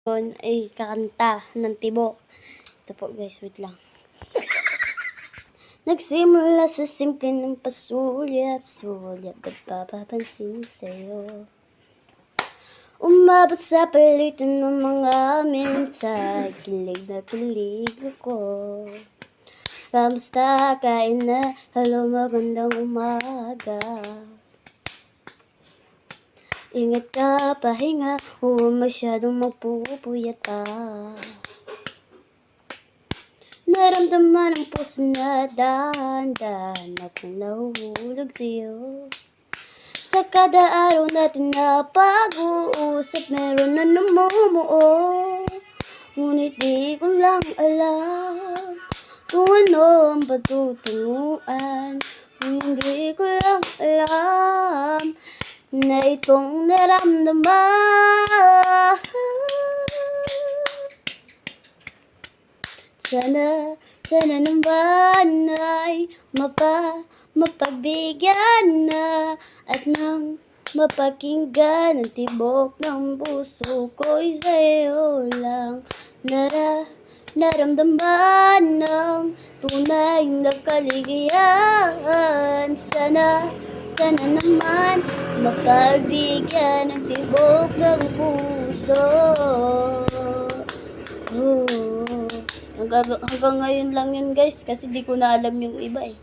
Ay kakanta ng tibok. Ito po guys, wait lang. Nagsimula sa simple ng pasulyap-sulyap at papapansin sa'yo. Umabot sa palitan ng mga mensahe, kilig na kilig ako. Kamusta, kain na, hello, magandang umaga. Ingat ka, pahinga, huwag masyadong magpupuyat pa. Naramdaman ang puso na dahan-dahan akong nahuhulog sa'yo. Sa kada araw natin na pag-uusap, meron na namumuo. Ngunit di ko lang alam kung ano ang patutunguhan. Hindi ko lang alam na itong naramdaman. Sana naman ay mapagbigyan na at nang mapakinggan ang tibok ng puso ko'y sa'yo lang naramdaman ng tunay na kaligayahan. Sana naman mapagbigyan ang tibok ng puso. Hanggang ngayon lang yun guys, kasi di ko na alam yung iba eh.